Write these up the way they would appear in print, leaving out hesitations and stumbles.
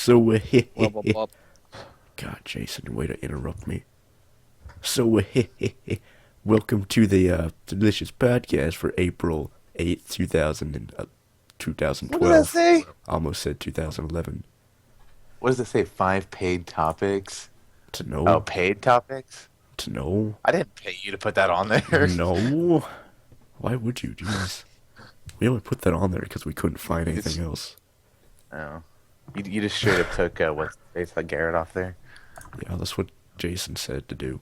So, Wub, wub, wub. God, Jason, way to interrupt me. So, welcome to the delicious podcast for April 8th, What does that 2012. say? Almost said 2011. What does it say? 5 paid topics? To Oh, know? paid topics? To know? I didn't pay you to put that on there. No? Why would you? Jeez. We only put that on there because we couldn't find anything else. Oh. You just straight up took what's face like Garrett off there. Yeah, that's what Jason said to do.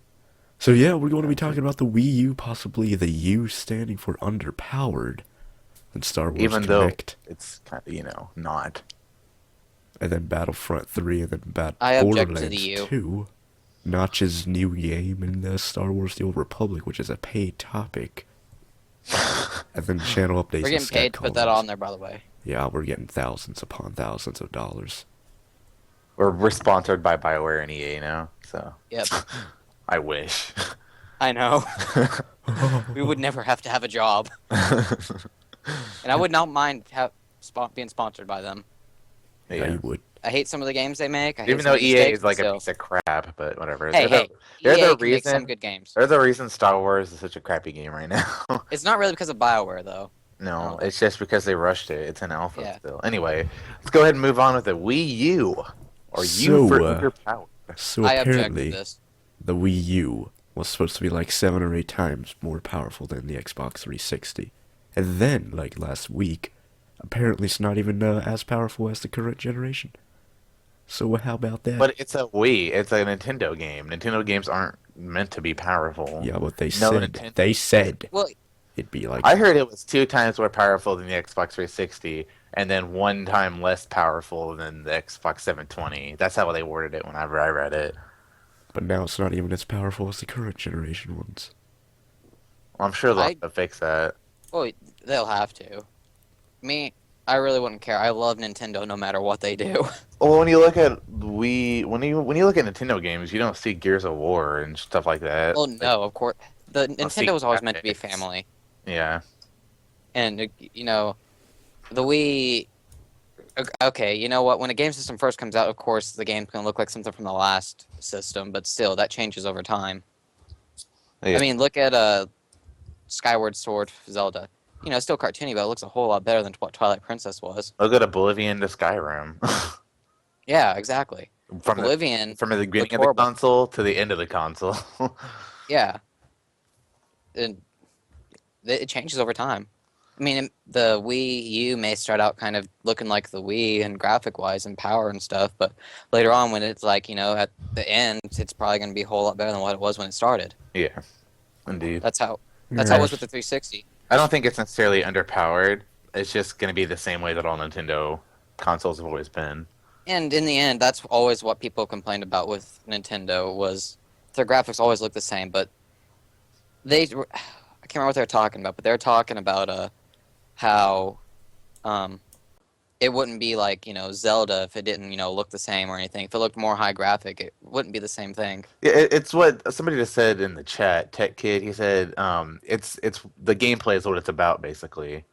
So yeah, we're going to be talking about the Wii U, possibly the U standing for underpowered, and Star Wars Even though Connect, it's kind of, not. and then Battlefront 3, and then I object to Borderlands the U. 2, Notch's new game, and the Star Wars The Old Republic, which is a paid topic, and then channel updates. We're and getting stat paid to put that columns. on there, by the way. Yeah, we're getting thousands upon thousands of dollars. We're sponsored by BioWare and EA now, so Yep. I wish. I know. We would never have to have a job. And I would not mind being sponsored by them. Yeah, you would. I hate some of the games they make. I hate Even some though of the EA mistakes, is like but a piece of crap, but whatever. Hey, they're hey, they're EA the can make some reason. good games. They're the reason Star Wars is such a crappy game right now. It's not really because of BioWare, though. No, Oh. it's just because they rushed it. It's an alpha Yeah. still. Anyway, let's go ahead and move on with the Wii U. Or So, U for underpowered. So I object to apparently, this. the Wii U was supposed to be like 7 or 8 times more powerful than the Xbox 360. And then, like last week, apparently it's not even as powerful as the current generation. So how about that? But it's a Wii. It's a Nintendo game. Nintendo games aren't meant to be powerful. Yeah, what they No, said. Nintendo- They said Well, it'd be like... I heard it was 2 times more powerful than the Xbox 360, and then 1 time less powerful than the Xbox 720. That's how they worded it whenever I read it. But now it's not even as powerful as the current generation ones. Well, I'm sure they'll I- have to fix that. well, they'll have to. Me, I really wouldn't care. I love Nintendo no matter what they do. Well, when you look at Wii, when you look at Nintendo games, you don't see Gears of War and stuff like that. Well, no, of course. The Nintendo was always meant to be graphics. family. Yeah. And, the Wii... Okay, you know what? When a game system first comes out, of course, the game's going to look like something from the last system, but still, that changes over time. Yeah. I mean, look at Skyward Sword Zelda. It's still cartoony, but it looks a whole lot better than what Twilight Princess was. Look at Oblivion to Skyrim. Yeah, exactly. from Oblivion, the beginning of the horrible. console to the end of the console. yeah. And it changes over time. I mean, the Wii U may start out kind of looking like the Wii and graphic-wise and power and stuff, but later on when it's like, at the end, it's probably going to be a whole lot better than what it was when it started. Yeah, indeed. That's how it was with the 360. I don't think it's necessarily underpowered. It's just going to be the same way that all Nintendo consoles have always been. And in the end, that's always what people complained about with Nintendo was their graphics always look the same, but I can't remember what they were talking about, but they were talking about how it wouldn't be like, Zelda if it didn't, look the same or anything. If it looked more high graphic, it wouldn't be the same thing. Yeah, it's what somebody just said in the chat. Tech Kid, he said, it's the gameplay is what it's about basically.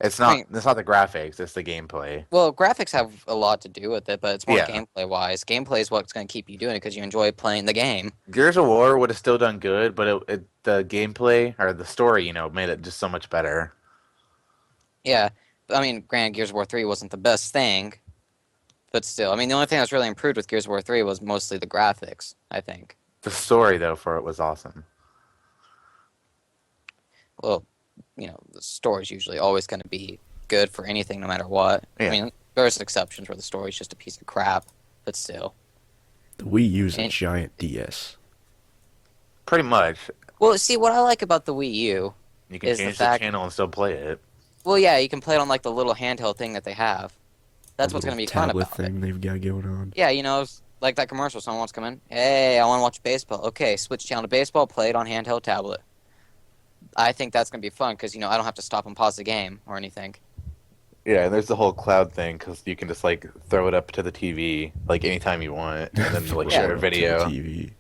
It's not Right. it's not the graphics, it's the gameplay. Well, graphics have a lot to do with it, but it's more Yeah. gameplay-wise. Gameplay is what's going to keep you doing it because you enjoy playing the game. Gears of War would have still done good, but the gameplay or the story, made it just so much better. Yeah, I mean, granted, Gears of War 3 wasn't the best thing, but still. I mean, the only thing that was really improved with Gears of War 3 was mostly the graphics, I think. The story though for it was awesome. Well, the story's usually always going to be good for anything, no matter what. Yeah. I mean, there's exceptions where the story's just a piece of crap, but still. The Wii U's a And- giant DS. Pretty much. Well, see, what I like about the Wii U... You can Is the change the fact- channel and still play it. Well, yeah, you can play it on, like, the little handheld thing that they have. That's The what's going to little be fun tablet about it. thing they've got going on. Yeah, it's like that commercial. Someone wants to come in. Hey, I want to watch baseball. Okay, switch channel to baseball. Play it on handheld tablet. I think that's going to be fun because, I don't have to stop and pause the game or anything. Yeah, and there's the whole cloud thing because you can just like throw it up to the TV like anytime you want, and then like Yeah. share a To the video. TV.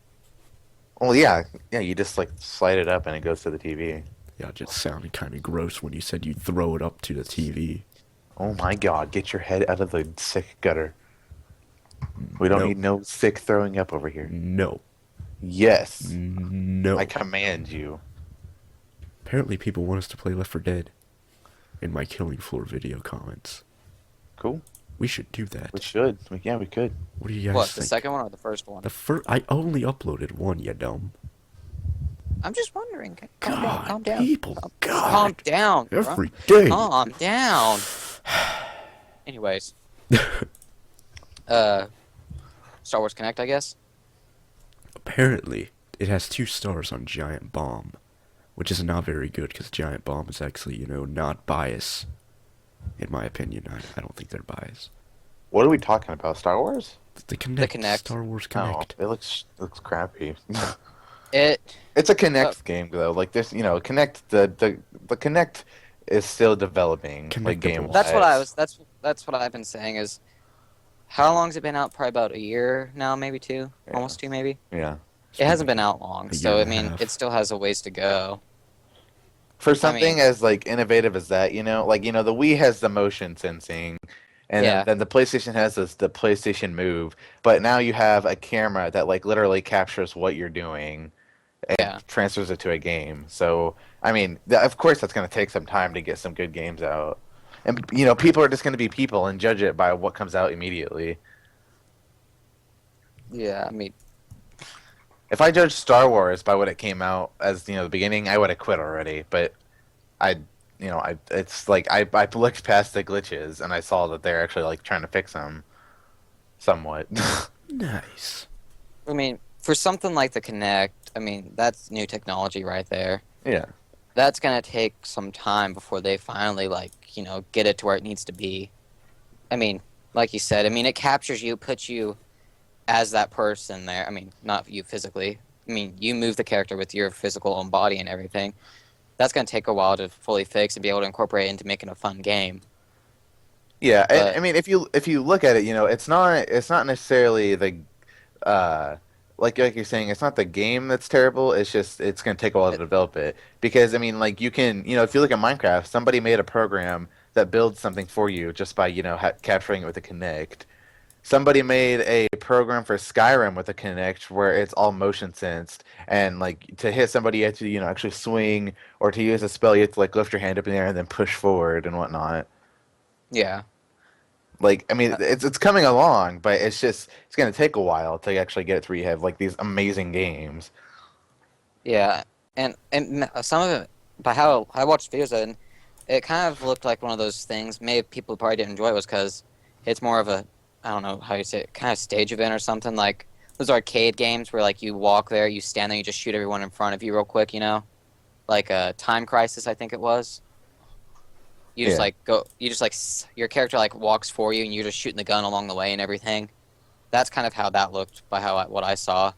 Well, yeah, you just like slide it up and it goes to the TV. Yeah, it just sounded kind of gross when you said you throw it up to the TV. Oh my God, get your head out of the sick gutter. We don't No. need no sick throwing up over here. No. Yes, No. I command you. Apparently people want us to play Left 4 Dead in my Killing Floor video comments. Cool. We should do that. We should. Yeah, we could. What do you guys What, think? the second one or the first one? The first, I only uploaded one, you dumb. I'm just wondering. Calm God, down, calm down. people, God. Calm down, bro. Every day. Calm down. Anyways. Star Wars Connect, I guess? Apparently, it has 2 stars on Giant Bomb, which is not very good because Giant Bomb is actually, not biased. In my opinion, I don't think they're biased. What are we talking about? Star Wars? The Connect. Kinect. Star Wars Connect. Oh, it looks crappy. It's a Kinect game though. Like this, Kinect. The Kinect is still developing. Like game. That's what I've been saying is, how long's it been out? Probably about a year now, maybe 2, almost 2, maybe. Yeah. It hasn't been out long, A so year I and a mean, half. it still has a ways to go. For something mean- as like innovative as that, the Wii has the motion sensing, and Yeah. then the PlayStation has the PlayStation Move. But now you have a camera that like literally captures what you're doing and Yeah. transfers it to a game. So I mean, of course, that's going to take some time to get some good games out. And people are just going to be people and judge it by what comes out immediately. Yeah, I mean, If I judged Star Wars by what it came out as, the beginning, I would have quit already. But it's like I looked past the glitches and I saw that they're actually like trying to fix them, somewhat. Nice. I mean, for something like the Kinect, I mean, that's new technology right there. Yeah. That's gonna take some time before they finally get it to where it needs to be. I mean, like you said, I mean, it captures you, puts you as that person there. I mean, not you physically. I mean, you move the character with your physical own body and everything. That's gonna take a while to fully fix and be able to incorporate it into making a fun game. Yeah, But- I mean, if you look at it, it's not necessarily the like you're saying, it's not the game that's terrible. It's just it's going to take a while to develop it because I mean, like you can if you look at Minecraft, somebody made a program that builds something for you just by capturing it with a Kinect. Somebody made a program for Skyrim with a Kinect where it's all motion sensed, and like to hit somebody you have to actually swing, or to use a spell you have to like lift your hand up in the air and then push forward and whatnot. Yeah. Like, I mean, it's coming along, but it's going to take a while to actually get it to where you have like these amazing games. Yeah, and some of it, by how I watched videos of it, it kind of looked like one of those things. Maybe people probably didn't enjoy it was because it's more of a, I don't know how you say it, kind of stage event or something. Like those arcade games where like you walk there, you stand there, you just shoot everyone in front of you real quick, like a Time Crisis, I think it was. You just Yeah. like go, you just like your character like walks for you, and you're just shooting the gun along the way and everything. That's kind of how that looked by what I saw.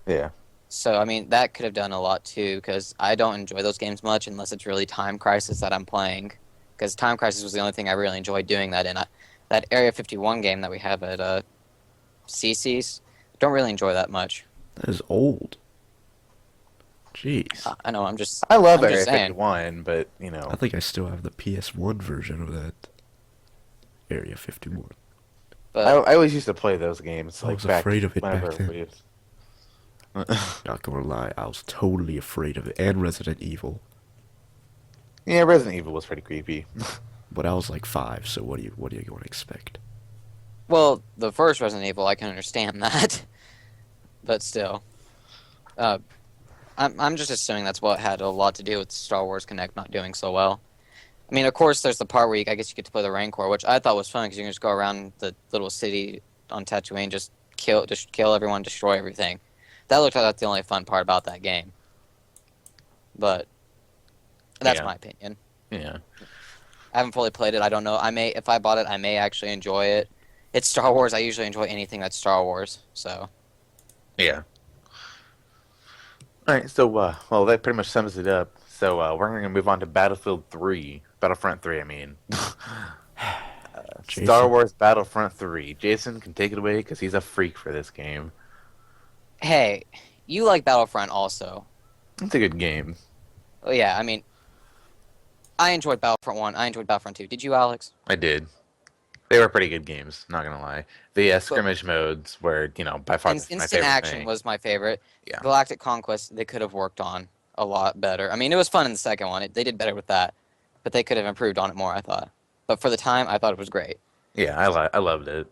Yeah. So, I mean, that could have done a lot, too, because I don't enjoy those games much unless it's really Time Crisis that I'm playing. Because Time Crisis was the only thing I really enjoyed doing that in. That Area 51 game that we have at CC's, don't really enjoy that much. That is old. Jeez. I know, I'm just I love I'm Area just saying. 51, but I think I still have the PS1 version of that. Area 51. But I always used to play those games. I Like was back afraid of it whenever back then. we used- Not gonna lie, I was totally afraid of it. And Resident Evil. Yeah, Resident Evil was pretty creepy. But I was like 5, so what are you going to expect? well, the first Resident Evil, I can understand that. But still. I'm just assuming that's what had a lot to do with Star Wars Connect not doing so well. I mean, of course, there's the part where I guess you get to play the Rancor, which I thought was fun because you can just go around the little city on Tatooine, just kill everyone, destroy everything. That looked like the only fun part about that game. But that's Yeah. my opinion. Yeah. I haven't fully played it. I don't know. If I bought it, I may actually enjoy it. It's Star Wars. I usually enjoy anything that's Star Wars. So Yeah. All right, so well, that pretty much sums it up. So we're going to move on to Battlefront 3, I mean. Jason. Star Wars Battlefront 3. Jason can take it away because he's a freak for this game. hey, you like Battlefront also? It's a good game. Oh yeah. I mean, I enjoyed Battlefront 1. I enjoyed Battlefront 2. Did you, Alex? I did. They were pretty good games, not gonna lie. The But skirmish modes were, by far my Instant favorite Action thing. was my favorite. Yeah. Galactic Conquest they could have worked on a lot better. I mean, it was fun in the second one. They did better with that, but they could have improved on it more, I thought. But for the time, I thought it was great. Yeah, I loved it.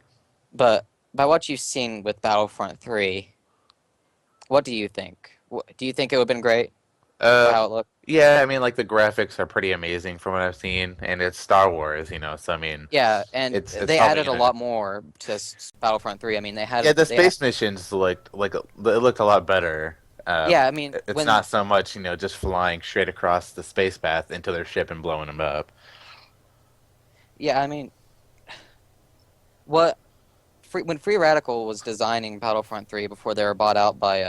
But by what you've seen with Battlefront 3, what do you think? Do you think it would have been great for Uh, how it looked? yeah, I mean, like the graphics are pretty amazing from what I've seen, and it's Star Wars, so I mean, Yeah, and it's they probably added a lot more to Battlefront 3. I mean, yeah, the they space missions looked like it looked a lot better. yeah, I mean, It's when not so much, just flying straight across the space path into their ship and blowing them up. yeah, I mean, what when Free Radical was designing Battlefront 3 before they were bought out by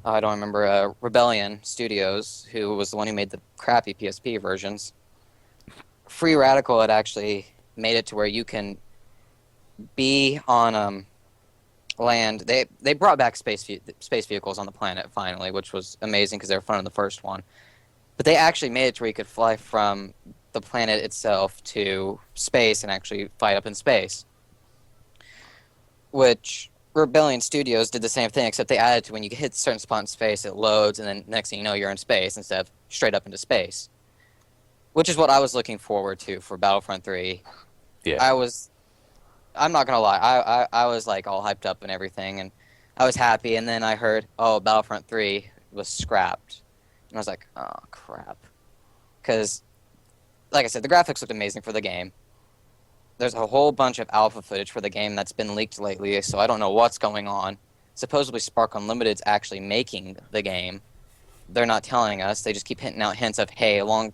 I don't remember Rebellion Studios, who was the one who made the crappy PSP versions. Free Radical had actually made it to where you can be on land. They brought back space vehicles on the planet finally, which was amazing because they were fun in the first one. But they actually made it to where you could fly from the planet itself to space and actually fight up in space. Which Rebellion Studios did the same thing, except they added to when you hit a certain spot in space, it loads, and then next thing you know, you're in space instead of straight up into space. Which is what I was looking forward to for Battlefront 3. Yeah. I'm not gonna lie, I was like all hyped up and everything, and I was happy, and then I heard, oh, Battlefront 3 was scrapped. And I was like, oh, crap. Because, like I said, the graphics looked amazing for the game. There's a whole bunch of alpha footage for the game that's been leaked lately, so I don't know what's going on. Supposedly Spark Unlimited's actually making the game. They're not telling us. They just keep hinting out hints of, hey, a long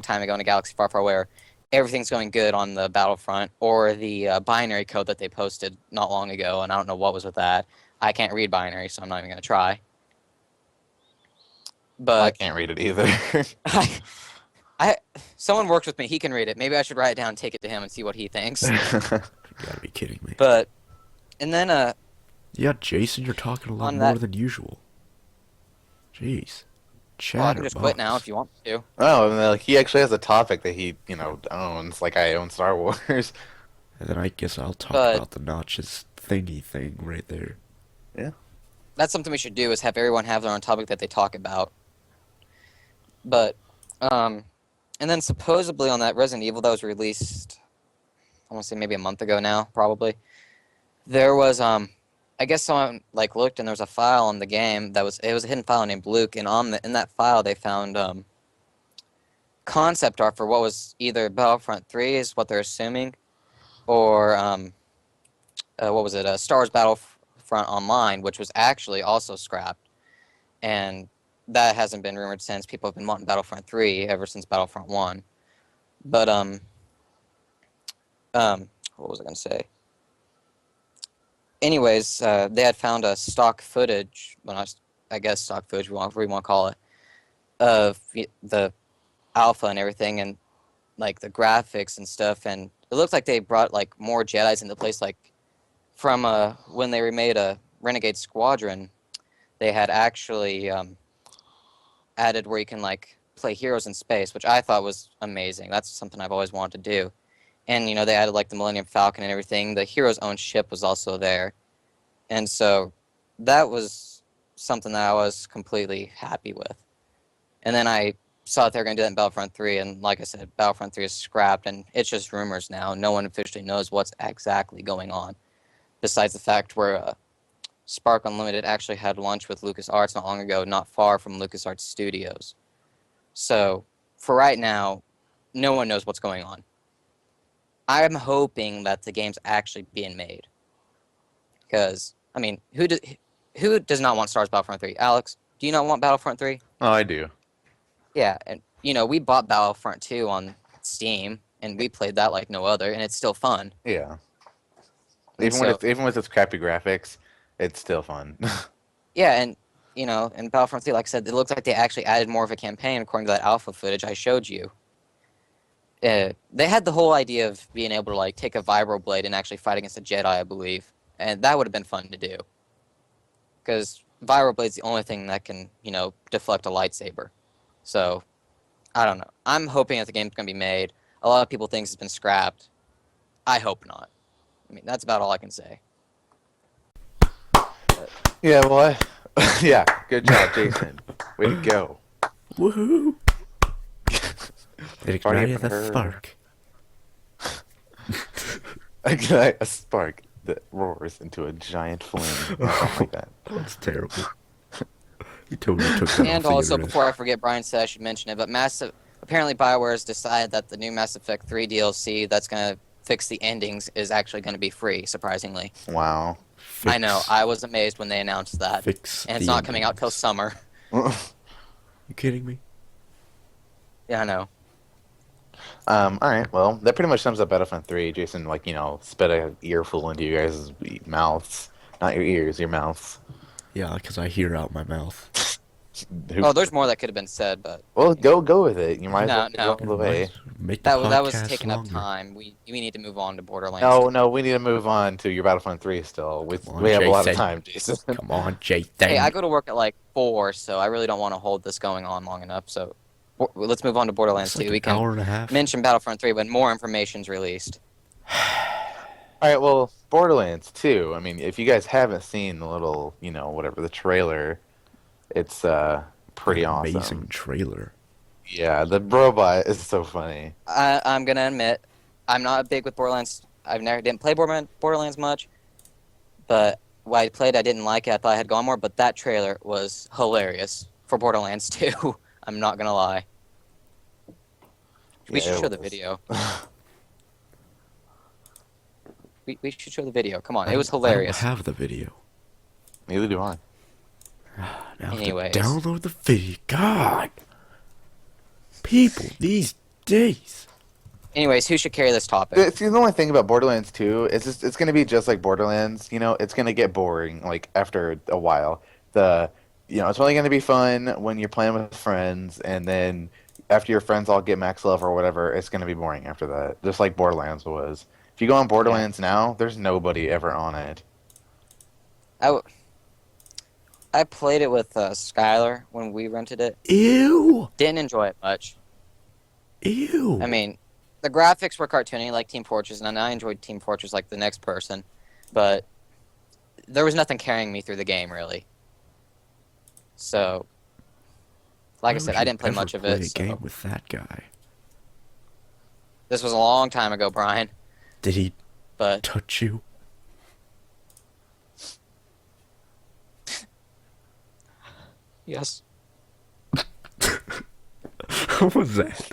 time ago in a galaxy far, far away, everything's going good on the Battlefront, or the binary code that they posted not long ago, and I don't know what was with that. I can't read binary, so I'm not even going to try. I But can't read it either. I someone works with me. He can read it. Maybe I should write it down and take it to him and see what he thinks. You gotta be kidding me. But and then Yeah, Jason, you're talking a lot on more that, than usual. Jeez. well, I can just quit now Chatterbox. if you want me to. Oh, and like he actually has a topic that he, owns, like I own Star Wars. And then I guess I'll talk But about the notches thingy thing right there. Yeah. that's something we should do is have everyone have their own topic that they talk about. But and then supposedly on that Resident Evil that was released, I want to say maybe a month ago now, probably. There was I guess someone like looked and there was a file on the game that was a hidden file named Luke, and in that file they found concept art for what was either Battlefront 3 is what they're assuming, or what was it? Star Wars Battlefront Online, which was actually also scrapped, and that hasn't been rumored since. People have been wanting Battlefront 3 ever since Battlefront 1. But what was I gonna say? Anyways, they had found a stock footage, well, I guess stock footage, whatever you want to call it, of the alpha and everything, and like the graphics and stuff, and it looks like they brought like more Jedis into place, like from when they remade a Renegade Squadron, they had actually added where you can like play heroes in space, which I thought was amazing. That's something I've always wanted to do. And they added like the Millennium Falcon and everything. The hero's own ship was also there, and so that was something that I was completely happy with. And then I saw that they were going to do that in Battlefront 3, and like I said, Battlefront 3 is scrapped, and it's just rumors now. No one officially knows what's exactly going on, besides the fact where Spark Unlimited actually had lunch with LucasArts not long ago, not far from LucasArts Studios. So, for right now, no one knows what's going on. I'm hoping that the game's actually being made. Because, I mean, who does not want Star Wars Battlefront 3? Alex, do you not want Battlefront 3? Oh, I do. Yeah, and, we bought Battlefront 2 on Steam, and we played that like no other, and it's still fun. Yeah. And so, Even with its crappy graphics, it's still fun. yeah, and, in Battlefront 3, like I said, it looks like they actually added more of a campaign according to that alpha footage I showed you. They had the whole idea of being able to like take a vibroblade and actually fight against a Jedi, I believe, and that would have been fun to do. Because vibroblade's the only thing that can, deflect a lightsaber. So, I don't know. I'm hoping that the game's gonna be made. A lot of people think it's been scrapped, I hope not. I mean, that's about all I can say. Yeah, well, yeah, good job, Jason. Way to go. Woohoo! It Party ignited up in the her. spark. Ignite a spark that roars into a giant flame, or something like that. That's terrible. You totally took that off And the also, internet. before I forget, Brian said I should mention it, but apparently BioWare has decided that the new Mass Effect 3 DLC that's going to fix the endings is actually going to be free, surprisingly. Wow. I know, Fix, I was amazed when they announced that. fix And it's the not coming out till endings. summer. You kidding me? Yeah, I know. All right. Well, that pretty much sums up Battlefront 3. Jason, like, spit a earful into you guys' mouths. Not your ears, your mouths. Yeah, because I hear out my mouth. Oh, there's more that could have been said, but Well, go with it. You might as well no, go all no. the way. Make the That was podcast taking up longer. time. We need to move on to Borderlands No, 2. no, we need to move on to your Battlefront 3 still. Come on, We have a lot of Jason. time, Jason. Come on, Jason. Hey, I go to work at like 4, so I really don't want to hold this going on long enough. So let's move on to Borderlands It's like 2. We an can hour and a half. mention Battlefront 3 when more information's released. All right, well, Borderlands 2. I mean, if you guys haven't seen the little, whatever, the trailer, it's pretty That awesome. amazing trailer. Yeah, the robot is so funny. I'm gonna admit, I'm not big with Borderlands. Didn't play Borderlands much, but when I played, I didn't like it. I thought I had gone more, but that trailer was hilarious for Borderlands 2. I'm not gonna lie. We Yeah, should it show the was. video. We should show the video. Come on, I it was don't hilarious. have the video. Neither do I. Now I have to Anyways. download the video. God. People these days. Anyways, who should carry this topic? See, the only thing about Borderlands 2 is it's going to be just like Borderlands. It's going to get boring like after a while. It's only going to be fun when you're playing with friends, and then after your friends all get max level or whatever, it's going to be boring after that. Just like Borderlands was. If you go on Borderlands now, there's nobody ever on it. I played it with Skylar when we rented it. Ew. Didn't enjoy it much. Ew. I mean, the graphics were cartoony like Team Fortress, and I enjoyed Team Fortress like the next person, but there was nothing carrying me through the game, really. So, like I said, I didn't play much of it. A So. game with that guy. This was a long time ago, Brian, Did he but touch you? yes. What was that?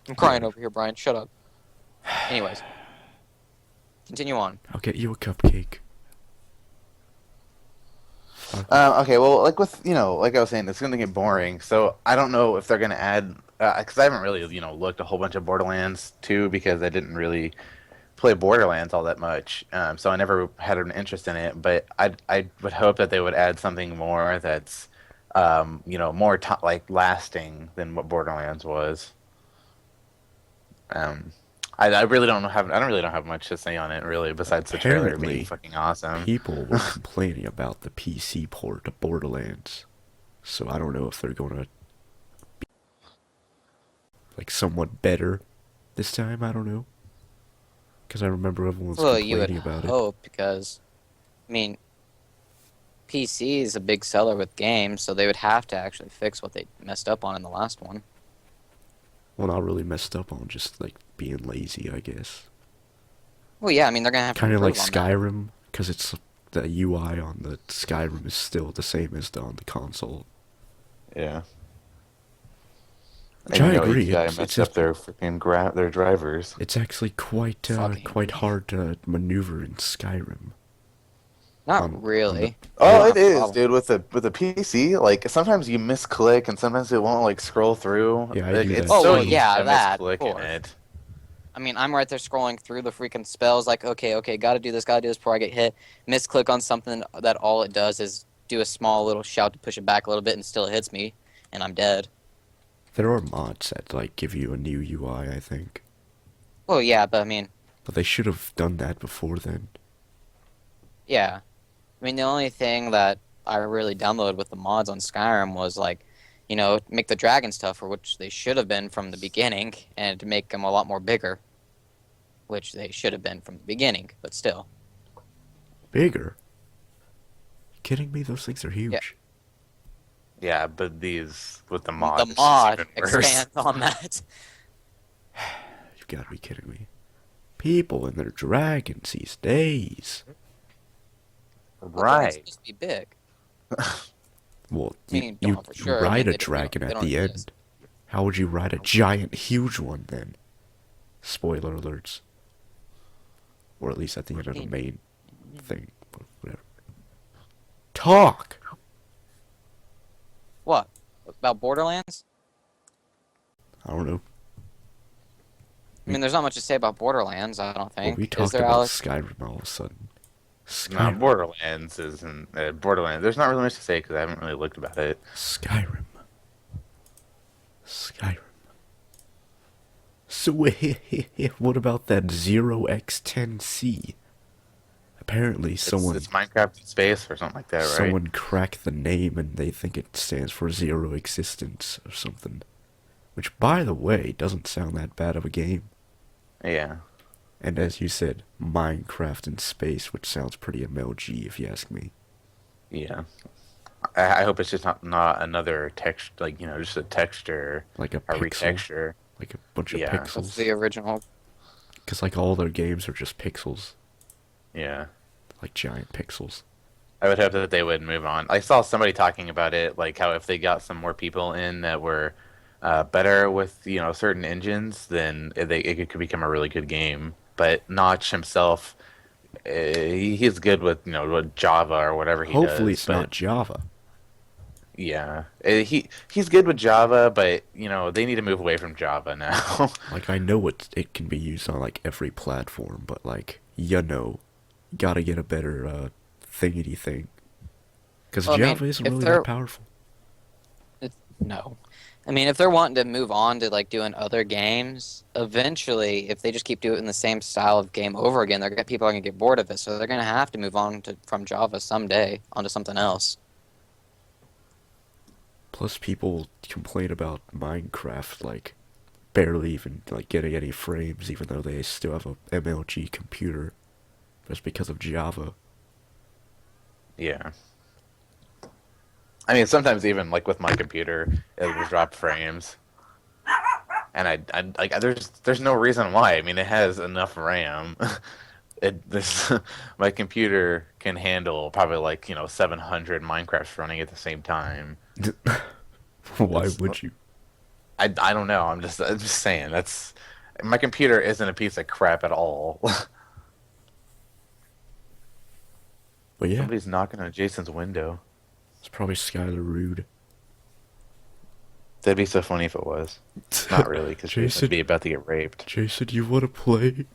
I'm crying over here, Brian. Shut up. Anyways, continue on. I'll get you a cupcake. Okay, well, like like I was saying, it's going to get boring. So I don't know if they're going to add, because I haven't really, looked a whole bunch of Borderlands 2 because I didn't really play Borderlands all that much. So I never had an interest in it. But I would hope that they would add something more that's, more like lasting than what Borderlands was. I really don't have much to say on it really, besides the trailer Apparently, being fucking awesome. People were complaining about the PC port of Borderlands, so I don't know if they're gonna be like somewhat better this time. I don't know, because I remember everyone's Well, you would complaining about it. hope because, I mean, PC is a big seller with games, so they would have to actually fix what they messed up on in the last one. Well, not really messed up on, just like being lazy, I guess. Well, yeah, I mean they're gonna have to Kind of like improve on that. Skyrim, because it's the UI on the Skyrim is still the same as on the console. Yeah. Which And, I agree. Each guy It's messed just- up their freaking their drivers. It's actually quite Fucking- hard to maneuver in Skyrim. Not on really. Oh, Not it a is, problem. dude. With the PC, like sometimes you misclick and sometimes it won't like scroll through. Yeah, I like, do it's that Oh, so well, easy yeah, to that, misclick of course. in it. I mean, I'm right there scrolling through the freaking spells, like, okay, gotta do this before I get hit. Misclick on something that all it does is do a small little shout to push it back a little bit, and still hits me, and I'm dead. There are mods that like give you a new UI, I think, Well, yeah, but I mean, but they should have done that before then. yeah. I mean, the only thing that I really downloaded with the mods on Skyrim was like, make the dragon stuff, for which they should have been from the beginning, and to make them a lot more bigger. which they should have been from the beginning, but still. Bigger? Kidding me? Those things are huge. Yeah, but these with the mod, The it's mod even worse. expands on that. You've got to be kidding me. People and their dragons these days. The dragon's Right. supposed to be big. Well, I mean, you don't know for sure. ride I mean, a they don't- dragon they at don't the exist. end. How would you ride a giant, huge one then? Spoiler alerts. Or at least at the end of the main thing. But whatever. Talk! What? About Borderlands? I don't know. I mean, there's not much to say about Borderlands, I don't Well, think. we Is talked there, about Alex? Skyrim all of a sudden. No, Skyrim. Borderlands isn't Borderlands. There's not really much to say because I haven't really looked about it. Skyrim. Skyrim. So, what about that 0x10C? Apparently, someone It's Minecraft in space or something like that, right? someone cracked the name and they think it stands for zero existence or something. Which, by the way, doesn't sound that bad of a game. Yeah. And as you said, Minecraft in space, which sounds pretty MLG if you ask me. Yeah. I hope it's just not another text, like, just a texture, Like a a pixel. retexture. Like a bunch of Yeah. That's pixels. the original. Because like all their games are just pixels. Yeah. Like giant pixels. I would hope that they would move on. I saw somebody talking about it, like how if they got some more people in that were better with certain engines, then it could become a really good game. But Notch himself, he's good with with Java or whatever he Hopefully does. it's but not Java. yeah, he's good with Java, but they need to move away from Java now. Like I know it can be used on like every platform, but like gotta get a better thingy thing. Because Well, I mean, Java isn't if really they're- that powerful. No. I mean, if they're wanting to move on to like doing other games, eventually, if they just keep doing the same style of game over again, people are gonna get bored of it. So they're gonna have to move on from Java someday onto something else. Plus people complain about Minecraft like barely even like getting any frames even though they still have a MLG computer. Just because of Java. Yeah. I mean, sometimes even like with my computer, it will drop frames, and I like there's no reason why. I mean, it has enough RAM. My computer can handle probably like 700 Minecrafts running at the same time. Why would you? I don't know. I'm just saying my computer isn't a piece of crap at all. But yeah, Somebody's knocking on Jason's window. it's probably Skylar Rude. That'd be so funny if it was. Not really, because Jason Jason, would be about to get raped. Jason, you wanna play?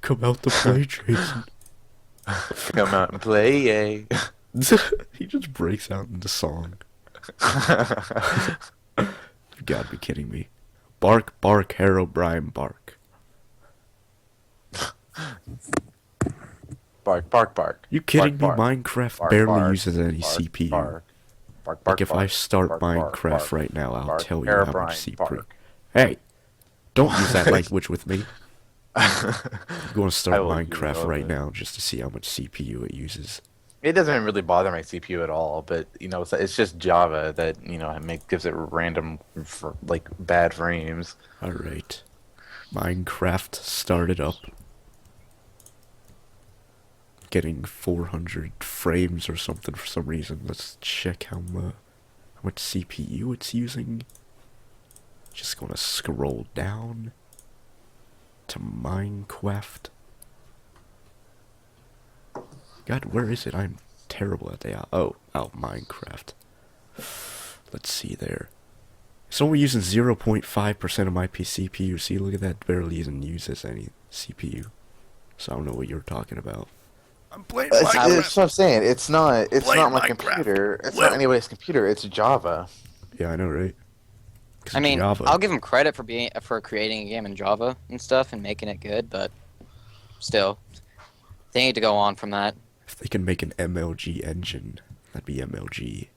Come out to play, Jason. Come out and play, yay. He just breaks out into song. You gotta be kidding me. Bark, bark, Herobrine, bark. Bark, bark, bark. You kidding Bark, me? bark. Minecraft Bark, barely bark, uses any bark, CPU. Bark, bark, Like bark, if I bark, start bark, Minecraft bark, right now, I'll bark, tell you how Herobrine, much CPU. bark. Hey, don't use that language with me. I'm going to I start will use Minecraft all right of it. now just to see how much CPU it uses. It doesn't really bother my CPU at all, but it's just Java that gives it random like bad frames. Alright. Minecraft started up. Getting 400 frames or something for some reason. Let's check how much CPU it's using. Just gonna scroll down to Minecraft. God, where is it? I'm terrible at the Minecraft. Let's see there. It's only using 0.5% of my CPU. See, look at that. Barely even uses any CPU. So I don't know what you're talking about. I'm playing That's what I'm saying. It's not Playing my Minecraft. computer. It's Well- not anybody's computer. It's Java. Yeah, I know, right? 'Cause I mean, Java. I'll give them credit for creating a game in Java and stuff and making it good, but still, they need to go on from that. If they can make an MLG engine, that'd be MLG.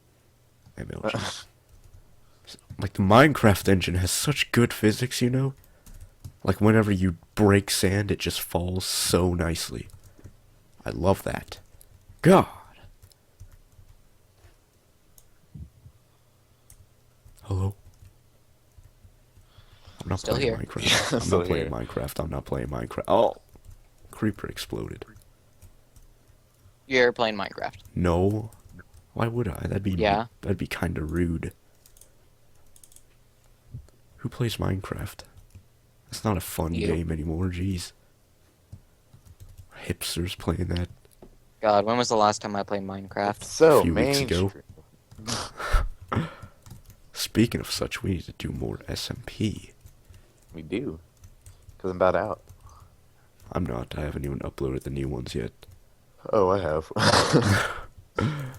Like the Minecraft engine has such good physics, Like whenever you break sand, it just falls so nicely. I love that. God. Hello? I'm not Still playing here. Minecraft. I'm Still not playing here. Minecraft. I'm not playing Minecraft. Oh! Creeper exploded. You're playing Minecraft. No. Why would I? Yeah. That'd be kinda rude. Who plays Minecraft? It's not a fun You. game anymore, jeez. Hipsters playing that God, when was the last time I played Minecraft? So a few weeks ago. mainstream. Speaking of such, we need to do more SMP. We do. Because I'm about out. I'm not. I haven't even uploaded the new ones yet. Oh, I have.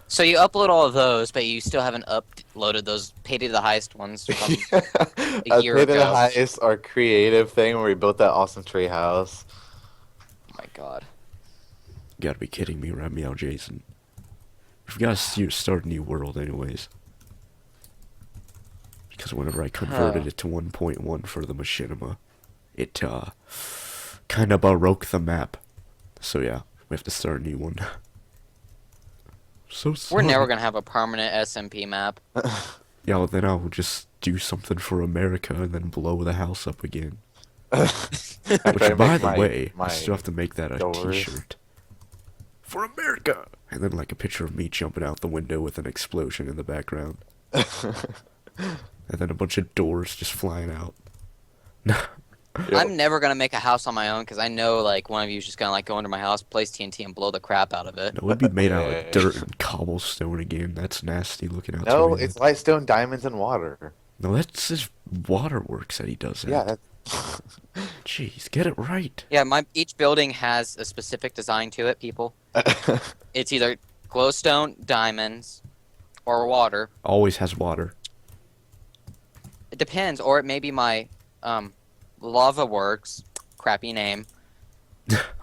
So you upload all of those, but you still haven't uploaded those pay to the highest ones from a year Pay to the ago. highest, our creative thing where we built that awesome tree house. Oh my god. You gotta be kidding me right now, Jason. We've gotta start a new world anyways. Because whenever I converted it to 1.1 for the machinima, it, kinda baroque the map. So yeah, we have to start a new one. So We're sorry. never gonna have a permanent SMP map. Yeah, well then I'll just do something for America and then blow the house up again. Which, by the way, I still have to make that a doors. t-shirt. For America! And then like a picture of me jumping out the window with an explosion in the background. And then a bunch of doors just flying out. I'm never gonna make a house on my own because I know like one of you is just gonna like go into my house, place TNT, and blow the crap out of it. No, it'd be made out Yeah. of dirt and cobblestone again. That's nasty looking out. No, to it's lightstone, diamonds, and water. No, that's his waterworks that he does that. Yeah, that's... Jeez, get it right. Yeah, each building has a specific design to it. People, it's either glowstone, diamonds, or water. Always has water. It depends, or it may be my lava works, crappy name,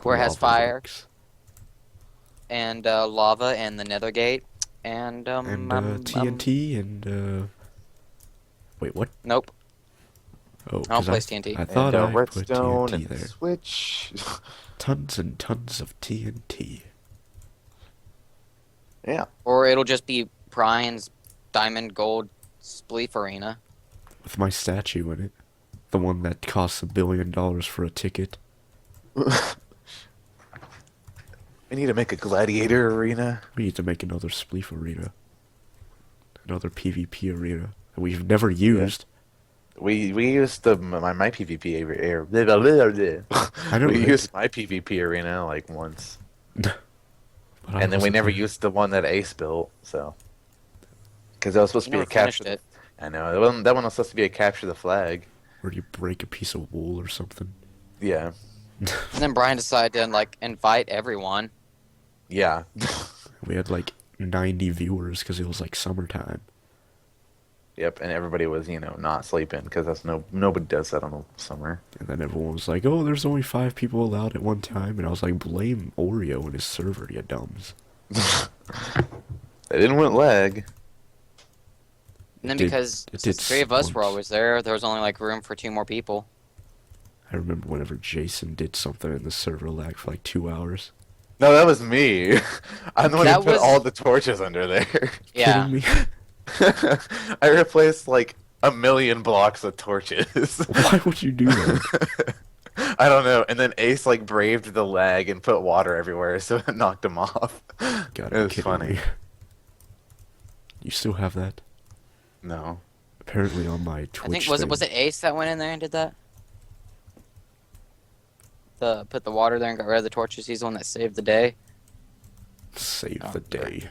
where it has Lava fire works. and lava and the Nether Gate and TNT and wait, what? Nope. Oh, I don't 'cause place TNT. I thought and I put redstone TNT and there. switch. Tons and tons of TNT. Yeah. Or it'll just be Brian's diamond gold spleef arena. With my statue in it. The one that costs $1 billion for a ticket. We need to make a gladiator arena. We need to make another Spleef arena. Another PvP arena that we've never used. We used my PvP area. I know, We right? used my PvP arena like once, But I and then we wasn't never there. used the one that Ace built. So, because that was supposed to be Never a capture. finished it. I know that one was supposed to be a capture the flag. Where do you break a piece of wool or something? Yeah, And then Brian decided to like invite everyone. yeah. We had like 90 viewers because it was like summertime. Yep, and everybody was not sleeping because that's nobody does that on the summer. And then everyone was like, oh, there's only 5 people allowed at one time. And I was like, blame Oreo and his server, you dumbs. They didn't want lag. And then It did- because it since did 3 of us were once. always there was only like room for 2 more people. I remember whenever Jason did something and the server lagged for like 2 hours. No, that was me. I'm the one who That put was- all the torches under there. Yeah. Kidding me? I replaced like 1,000,000 blocks of torches. Why would you do that? I don't know. And then Ace like braved the lag and put water everywhere, so it knocked him off. Gotta It be was kidding funny. me. You still have that? No. Apparently on my I Twitch think was thing. it Ace that went in there and did that? Put the water there and got rid of the torches. He's the one that saved the day. Save Oh, the day.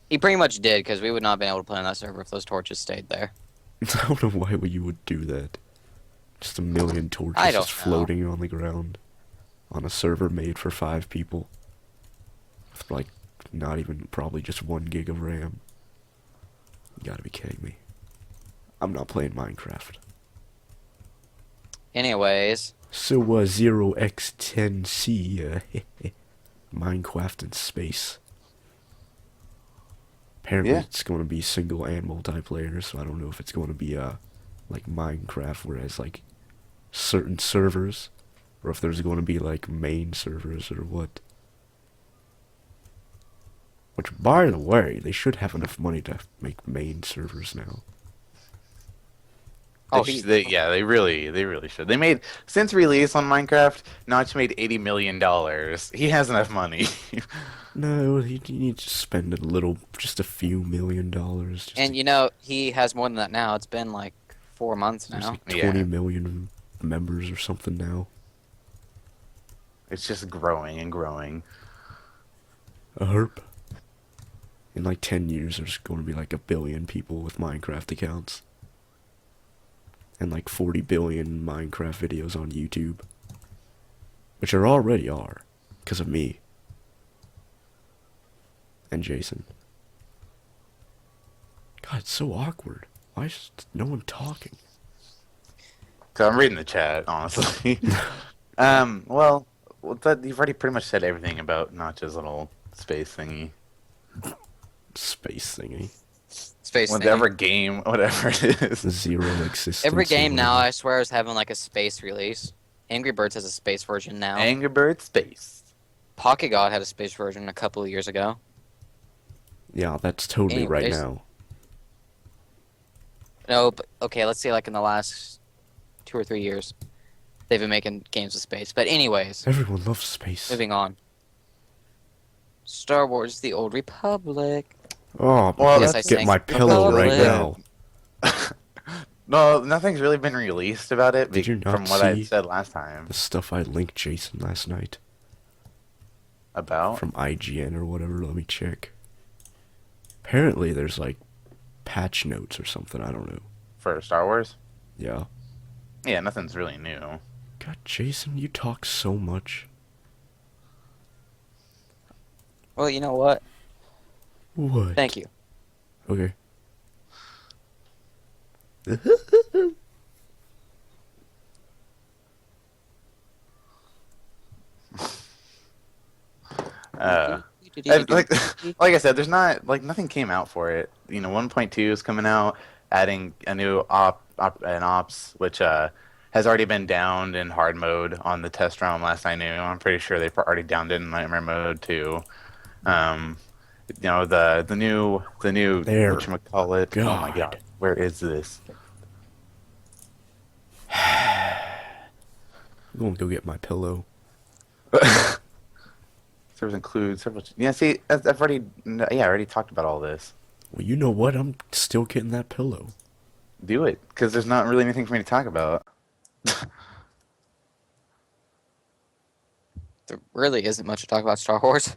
He pretty much did because we would not have been able to play on that server if those torches stayed there. I don't know why you would do that. Just 1,000,000 torches I don't just know. floating on the ground. On a server made for 5 people. With like, not even, probably just 1 gig of RAM. You gotta be kidding me. I'm not playing Minecraft. Anyways, So, 0x10C, Minecraft in space. Apparently Yeah. it's going to be single and multiplayer, so I don't know if it's going to be, like Minecraft, whereas, like, certain servers or if there's going to be like main servers or what. Which, by the way, they should have enough money to make main servers now. Oh, Yeah, they really should. They made since release on Minecraft, Notch made $80 million. He has enough money. No, he needs to spend a little, just a few $1 million. Just and to, you know he has more than that now. It's been like 4 months there's now. like Yeah. 20 million members or something now. It's just growing and growing. A herp. In like 10 years, there's going to be like 1 billion people with Minecraft accounts. And like 40 billion Minecraft videos on YouTube. Which there already are. Because of me. And Jason. God, it's so awkward. Why is no one talking? So I'm reading the chat, honestly. You've already pretty much said everything about Notch's little space thingy. Space thingy. Space Whatever thing. game, whatever it is. Zero existence. Every or game now, whatever. I swear, is having like a space release. Angry Birds has a space version now. Angry Bird Space. Pocket God had a space version a couple of years ago. Yeah, that's totally right Anyways. now. No, but okay, let's say like in the last 2 or 3 years, they've been making games with space. But anyways, Everyone loves space. moving on. Star Wars: The Old Republic. Oh, Well, Yes, let's I get sang my pillow right Republic. now. No, nothing's really been released about it Did you not from what I see said last time The stuff I linked Jason last night about. from IGN or whatever. Let me check. Apparently, there's like patch notes or something. I don't know. For Star Wars. Yeah. Yeah, nothing's really new. God, Jason, you talk so much. Well, you know what? What? Thank you. Okay. Like like I said, there's not like nothing came out for it. 1.2 is coming out, adding a new ops, which has already been downed in hard mode on the test realm. Last I knew, I'm pretty sure they've already downed it in nightmare mode too. The new There. whatchamacallit. Oh my God. god, where is this? I'm going to go get my pillow. Servers include several. Yeah, see, I've already. Yeah, I already talked about all this. Well, you know what? I'm still getting that pillow. Do it, because there's not really anything for me to talk about. There really isn't much to talk about Star Wars.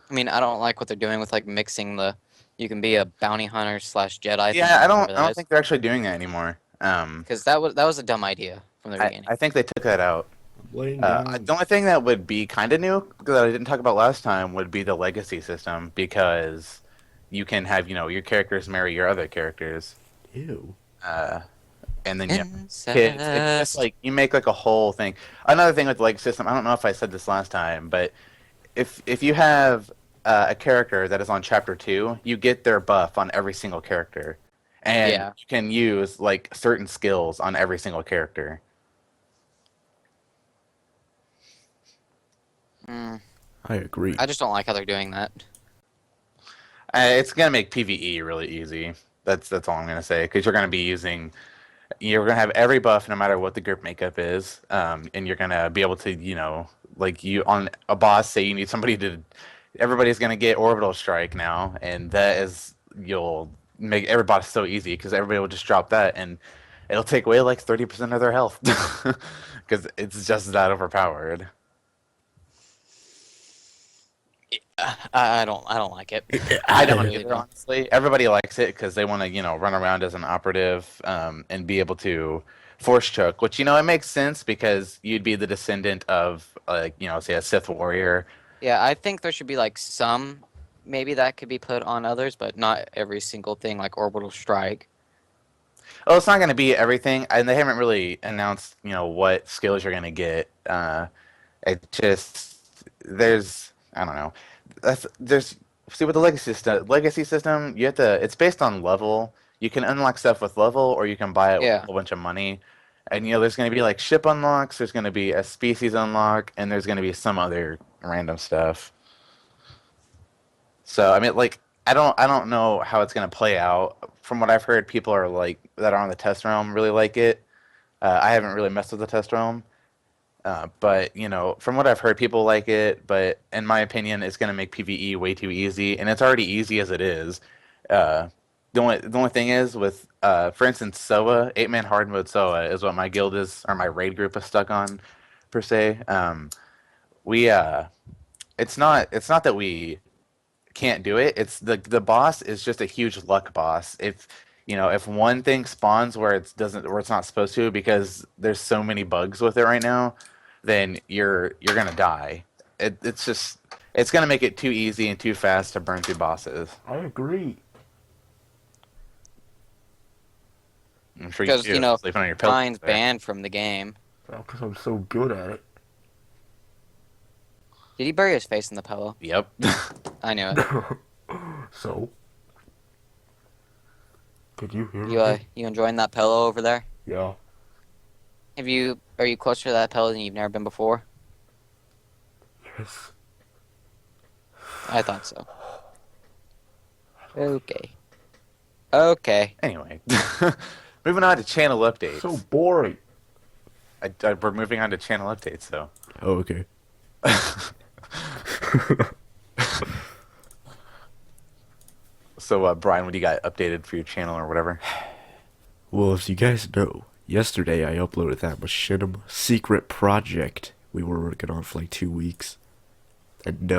I mean, I don't like what they're doing with like mixing the. You can be a bounty hunter / Jedi. Yeah, I don't think they're actually doing that anymore. Because that was a dumb idea from the beginning. I think they took that out. Laying The only thing that would be kind of new that I didn't talk about last time would be the legacy system, because you can have your characters marry your other characters, Ew. and then you have Incest. kids. It's just like you make like a whole thing. Another thing with the legacy system, I don't know if I said this last time, but if you have a character that is on chapter 2, you get their buff on every single character, and Yeah. you can use like certain skills on every single character. Mm, I agree. I just don't like how they're doing that. It's gonna make PvE really easy. That's all I'm gonna say, because you're gonna have every buff no matter what the group makeup is, and you're gonna be able to like you on a boss, say you need somebody to. Everybody's gonna get orbital strike now, and you'll make every boss so easy because everybody will just drop that, and it'll take away like 30% of their health because it's just that overpowered. I don't like it. I don't really either, don't. honestly. Everybody likes it because they want to, run around as an operative, and be able to force choke, which, it makes sense because you'd be the descendant of, like, say a Sith warrior. Yeah, I think there should be like some maybe that could be put on others, but not every single thing like orbital strike. Oh, it's not going to be everything, and they haven't really announced, what skills you're going to get. It just, I don't know. See, with the legacy system, it's based on level. You can unlock stuff with level, or you can buy it with Yeah. a whole bunch of money. And there's going to be like ship unlocks, there's going to be a species unlock, and there's going to be some other random stuff. So I mean, like, I don't know how it's going to play out. From what I've heard, people are like that are on the test realm really like it. I haven't really messed with the test realm, but from what I've heard, people like it. But in my opinion, it's going to make PvE way too easy, and it's already easy as it is. Uh, the only thing is with for instance, SOA 8-man hard mode SOA is what my guild is or my raid group is stuck on per se. We it's not that we can't do it. It's the boss is just a huge luck boss. If one thing spawns where it's not supposed to because there's so many bugs with it right now, then you're gonna die. It's gonna make it too easy and too fast to burn through bosses. I agree. I'm sure you Because, do. Sleeping on your pillow. Brian's banned from the game. Because I'm so good at it. Did he bury his face in the pillow? Yep. I knew it. So? Could you hear You me? you enjoying that pillow over there? Yeah. Are you closer to that pillow than you've never been before? Yes. I thought so. Okay. Okay. Anyway, moving on to channel updates. So boring. We're moving on to channel updates, though. Oh, okay. So, Brian, what do you got updated for your channel or whatever? Well, as you guys know, yesterday I uploaded that machinima secret project we were working on for like 2 weeks. And,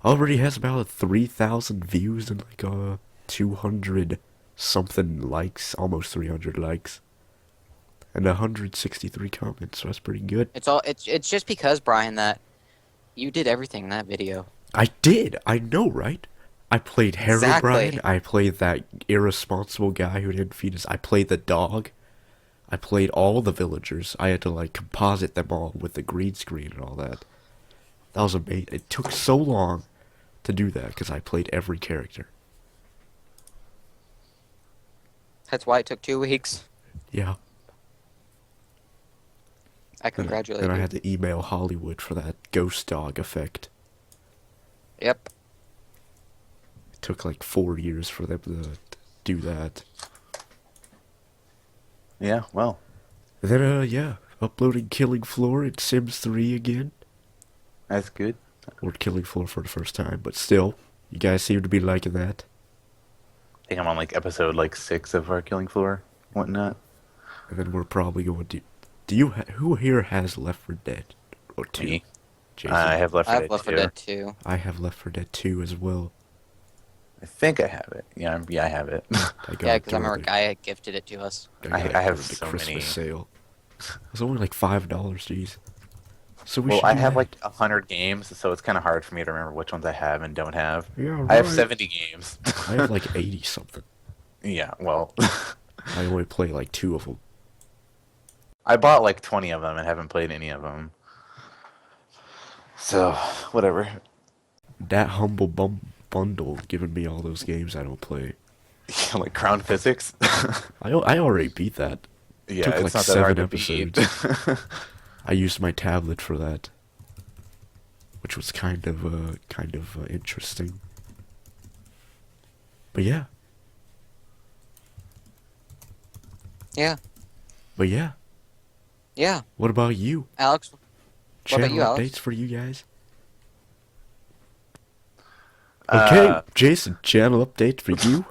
already has about 3,000 views and like, 200 something likes, almost 300 likes. And 163 comments, so that's pretty good. It's just because, Brian, that you did everything in that video. I did! I know, right? I played Herobrine, Exactly. I played that irresponsible guy who didn't feed us, I played the dog, I played all the villagers, I had to like composite them all with the green screen and all that. That was amazing. It took so long to do that because I played every character. That's why it took 2 weeks. Yeah. I congratulate Then I you. had to email Hollywood for that ghost dog effect. Yep. It took like 4 years for them to do that. Yeah, well, And then, yeah, uploading Killing Floor in Sims 3 again. that's good. Or Killing Floor for the first time, but still, you guys seem to be liking that. I think I'm on like episode like 6 of our Killing Floor, whatnot. And then we're probably going to... who here has Left 4 Dead? Or 2? Me. Jason. I have Left I 4 have Dead Left 4 2. Dead 2. I have Left 4 Dead 2 as well. I think I have it. Yeah, I have it. I got Yeah, it because I remember a during guy had gifted it to us. the- I got it have during the so Christmas many. sale. It was only like $5, jeez. So we Well, should I do have that. like 100 games, so it's kind of hard for me to remember which ones I have and don't have. Yeah, I have right. 70 games. I have like 80 something. Yeah, well, I only play like 2 of them. I bought like 20 of them and haven't played any of them. So, whatever. That humble bundle giving me all those games I don't play. Like Crown Physics. I already beat that. Yeah, Took it's like not that hard 7 to beat. episodes. I used my tablet for that, which was kind of interesting. But yeah, Yeah. but yeah. Yeah. What about you? Alex, Channel about you, Alex? updates for you guys? Okay, Jason, channel update for you?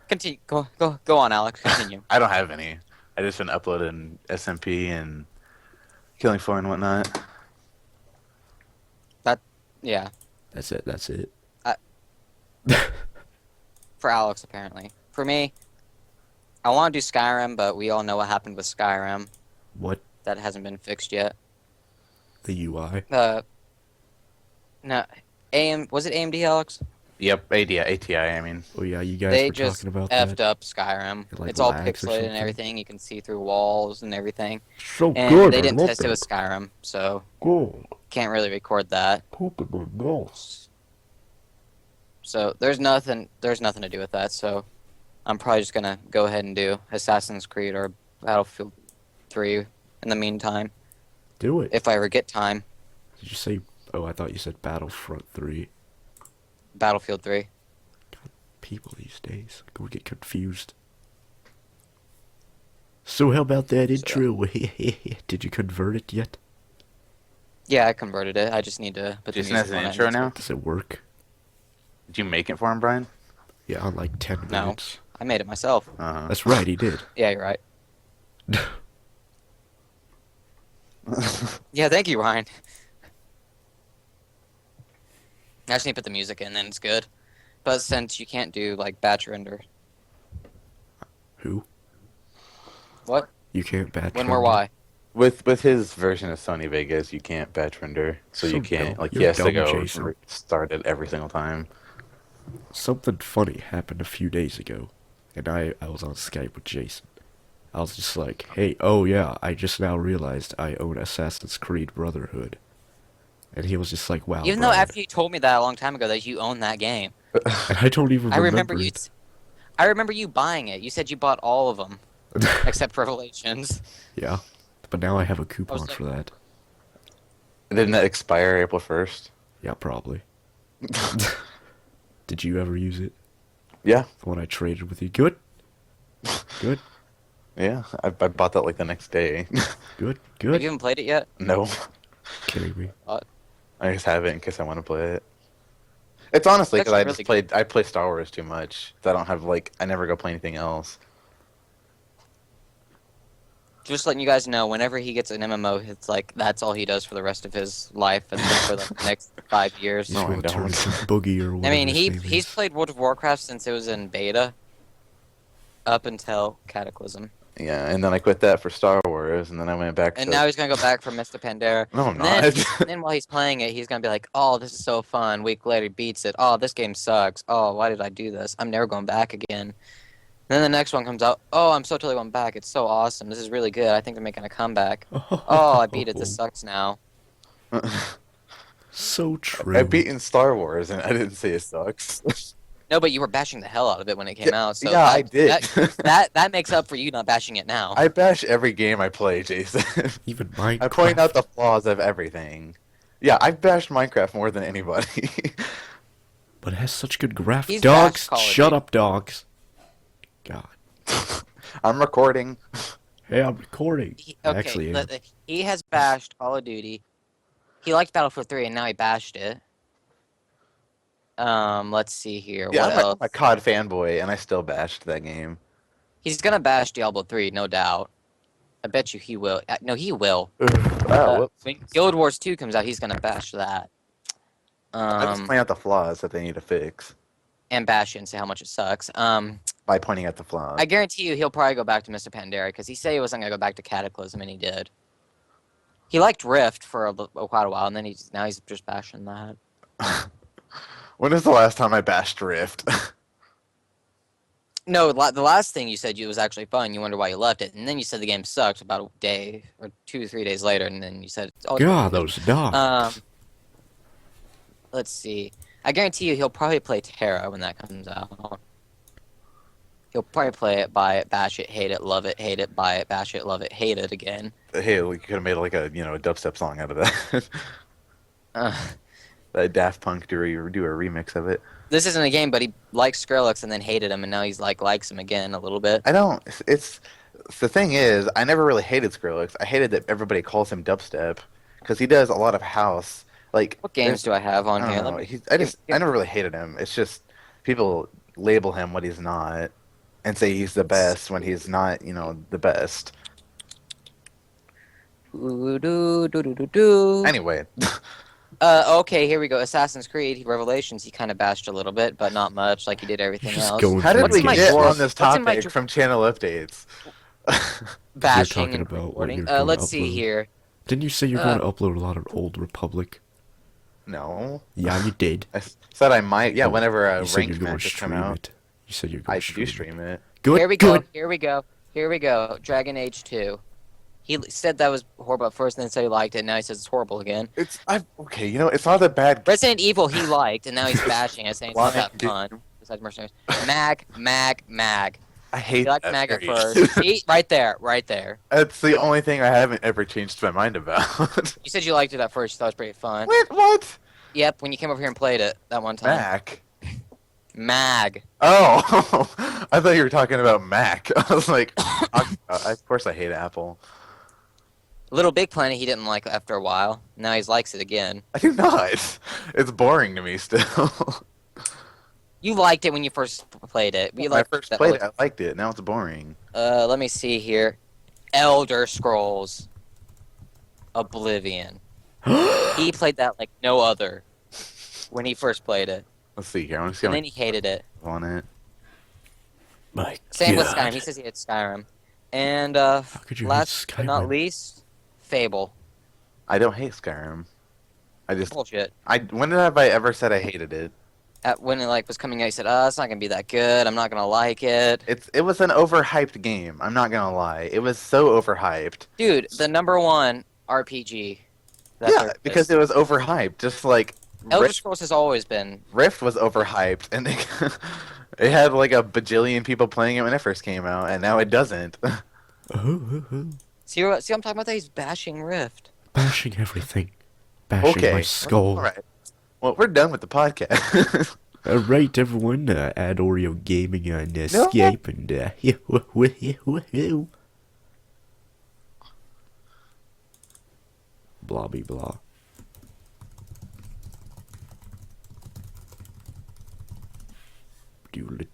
continue. Go on, Alex. Continue. I don't have any. I just been uploading SMP and Killing Floor and whatnot. Yeah. That's it. For Alex, apparently. For me, I want to do Skyrim, but we all know what happened with Skyrim. What? That hasn't been fixed yet. The UI? No, was it AMD, Alex? Yep, ATI, I mean. Oh yeah, you guys They were just talking about effed that. up Skyrim. It, like, It's all lags or pixelated and something? everything. You can see through walls and everything. So And good, they I didn't love test it that. with Skyrim, so Good. can't really record that. Pokemon Ghost. So there's nothing to do with that. So I'm probably just gonna go ahead and do Assassin's Creed or Battlefield 3 in the meantime, Do it. if I ever get time. Did you say? Oh, I thought you said Battlefront 3. Battlefield 3. People these days go get confused. So how about that intro? Did you convert it yet? Yeah, I converted it. I just need to put the Jason music has an on it. intro now? Does it work? Did you make it for him, Brian? Yeah, on like 10 No. minutes. I made it myself. Uh-huh. That's right, he did. Yeah, you're right. Yeah, thank you, Ryan. I just need to put the music in, then it's good. But since you can't do, like, batch render. Who? What? You can't batch When, where, render? why? With his version of Sony Vegas, you can't batch render, so So you can't dumb. like You're he has to dumb, go Jason. start it every single time. Something funny happened a few days ago, and I was on Skype with Jason. I was just like, hey, oh yeah, I just now realized I own Assassin's Creed Brotherhood. And he was just like, wow, Even though Brian. after you told me that a long time ago that you own that game. And I don't even I remember remember you. it. I remember you buying it. You said you bought all of them, except Revelations. Yeah, but now I have a coupon like- for that. Didn't that expire April 1st? Yeah, probably. Did you ever use it? Yeah, The one I traded with you? Good? Good? yeah. I bought that like the next day. Good? Have Good? you even played it yet? No, Kidding me? I just have it in case I want to play it. It's honestly That's because really I play Star Wars too much. So I don't have like I never go play anything else. Just letting you guys know, whenever he gets an MMO, it's like that's all he does for the rest of his life and for the next 5 years. He's No, I gonna turn don't. into Boogie or whatever I mean, his name he's is. played World of Warcraft since it was in beta, up until Cataclysm, Yeah, and then I quit that for Star Wars, and then I went back. and to... now he's gonna go back for Mr. Pandera. No, I'm And then, not. and then while he's playing it, he's gonna be like, "Oh, this is so fun." Week later, he beats it. "Oh, this game sucks. Oh, why did I do this? I'm never going back again." And then the next one comes out. "Oh, I'm so totally going back. It's so awesome. This is really good. I think they're making a comeback." "Oh, I beat it. This sucks now." So true. I've beaten Star Wars, and I didn't say it sucks. No, but you were bashing the hell out of it when it came out. So yeah, that, I did. That makes up for you not bashing it now. I bash every game I play, Jason. Even Minecraft. I point out the flaws of everything. Yeah, I've bashed Minecraft more than anybody. But it has such good graphics. He's Dogs, bashed Call of shut Duty. up, dogs. God. I'm recording. Hey, I'm recording. Okay, Actually, he has bashed Call of Duty. He liked Battlefield 3, and now he bashed it. Let's see here. Yeah, What I'm else? a COD fanboy, and I still bashed that game. He's gonna bash Diablo 3, no doubt. I bet you he will. No, he will. Whoops. When Guild Wars 2 comes out, he's gonna bash that. I just point out the flaws that they need to fix And bash it and say how much it sucks. by pointing out the flaws. I guarantee you he'll probably go back to Mr. Pandera because he said he wasn't gonna go back to Cataclysm, and he did. He liked Rift for quite a while, and then now he's just bashing that. When was the last time I bashed Rift? No, the last thing you said was actually fun. You wonder why you left it, and then you said the game sucked about a day or 2 or 3 days later, and then you said, "Oh, God, those dogs. let's see. I guarantee you he'll probably play Terra when that comes out. He'll probably play it, buy it, bash it, hate it, love it, buy it, bash it, love it, hate it again. Hey, we could have made like a a dubstep song out of that. Uh, That Daft Punk do a remix of it. this isn't a game, but he liked Skrillex and then hated him, and now he's likes him again a little bit. I don't. It's the thing is, I never really hated Skrillex. I hated that everybody calls him dubstep because he does a lot of house. Like What games do I have on I here? don't know. Let me- I never really hated him. It's just people label him what he's not and say he's the best when he's not, the best. Doo-doo-doo-doo-doo-doo. Anyway, Okay, here we go. Assassin's Creed Revelations. He kind of bashed a little bit, but not much, like he did everything Just else. going how did What's we in my get drawer? on this What's in my topic drawer? from channel updates? Bashing talking and about what recording. you're gonna Let's see upload. here. Didn't you say you're going to upload a lot of Old Republic? No, Yeah, you did. I said I might. Yeah, Oh, whenever You said you're ranked going to matches come stream out, it. You said you're going I to do stream it. stream it. Good, Here we good. go. Here we go. Here we go. Dragon Age 2. He said that was horrible at first, and then said he liked it. Now he says it's horrible again. Okay. It's not a bad. Resident Evil he liked, and now he's bashing it, saying it's not that Lying fun. Besides Mercenaries. Mag. I hate You like that maggot phrase. first. See? Right there. Right there. That's the only thing I haven't ever changed my mind about. You said you liked it at first. You thought it was pretty fun. What? Yep, when you came over here and played it that one time. Mac. Mag. Oh, I thought you were talking about Mac. I was like, of course I hate Apple. Little Big Planet he didn't like after a while. Now he likes it again. I do not. It's boring to me still. You liked it when you first played it. We When I liked first that played it, I liked it. Now it's boring. Let me see here. Elder Scrolls Oblivion. He played that like no other when he first played it. Let's see here. I want to see And how then he hated it. on it. My Same with God. Skyrim. He says he hates Skyrim. And could you hate last but not Skyrim? least, Fable. I don't hate Skyrim. I just Bullshit. when have I ever said I hated it? When it like was coming out, he said, "Oh, it's not gonna be that good. I'm not gonna like it." It was an overhyped game. I'm not gonna lie. It was so overhyped. Dude, the #1 RPG. that Yeah, there because is. it was overhyped. Just like Elder Scrolls has always been. Rift was overhyped, and it had like a bajillion people playing it when it first came out, and now it doesn't. See what I'm talking about? That he's bashing Rift. Bashing everything. Bashing Okay. my skull. All right. Well, we're done with the podcast. Alright, everyone, add Oreo Gaming on No. Skype and blobby blah.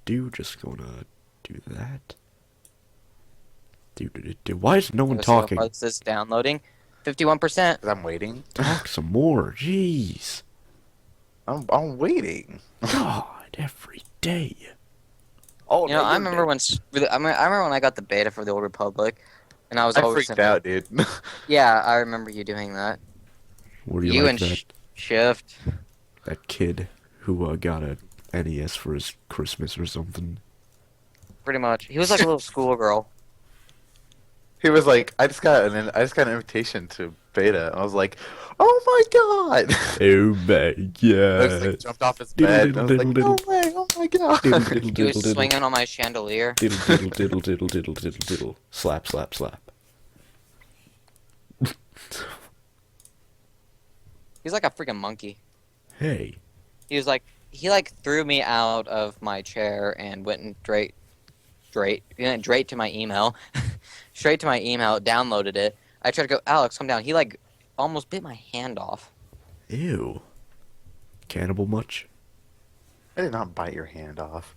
Do just gonna do that. Do. Why is no one Let's see how talking? far this is downloading. 51%. I'm waiting. Talk some more. Jeez. I'm waiting. God, every day. Oh, You know, I remember when I remember when I got the beta for the Old Republic, and I was I always freaked out, dude. Yeah, I remember you doing that. Were you You like and that? Shift. That kid who got a NES for his Christmas or something. Pretty much. He was like a little schoolgirl. He was like, I just got an invitation to beta. I was like, oh my god! Oh my I just, like, God. jumped off his bed. I was like, no way! Oh my god! He was swinging on my chandelier. Diddle. Slap. He's like a freaking monkey. Hey. He threw me out of my chair and went straight to my email. Straight to my email, downloaded it. I tried to go, Alex, come down. He like almost bit my hand off. Ew. Cannibal much? I did not bite your hand off.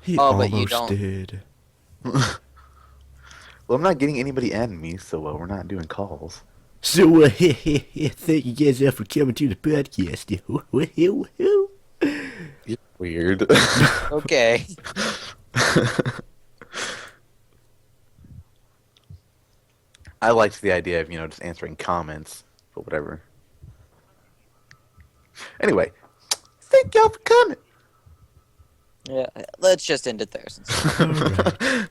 He Oh, but you almost don't. did. Well, I'm not getting anybody adding me, so we're not doing calls. So, thank you guys for coming to the podcast. You're weird. Okay. I liked the idea of, just answering comments, but whatever. Anyway, thank y'all for coming. Yeah, let's just end it there. Alright.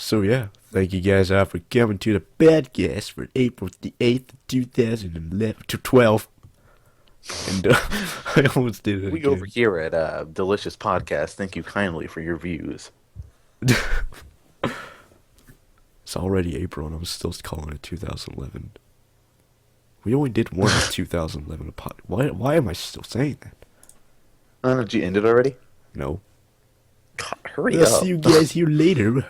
So, yeah, thank you guys all for coming to the podcast for April the 8th, 2012. And I almost did it We again. over here at Delicious Podcast thank you kindly for your views. It's already April and I'm still calling it 2011. We only did one in 2011 Why am I still saying that? Did you end it already? No. God, hurry I'll up. see you guys here later.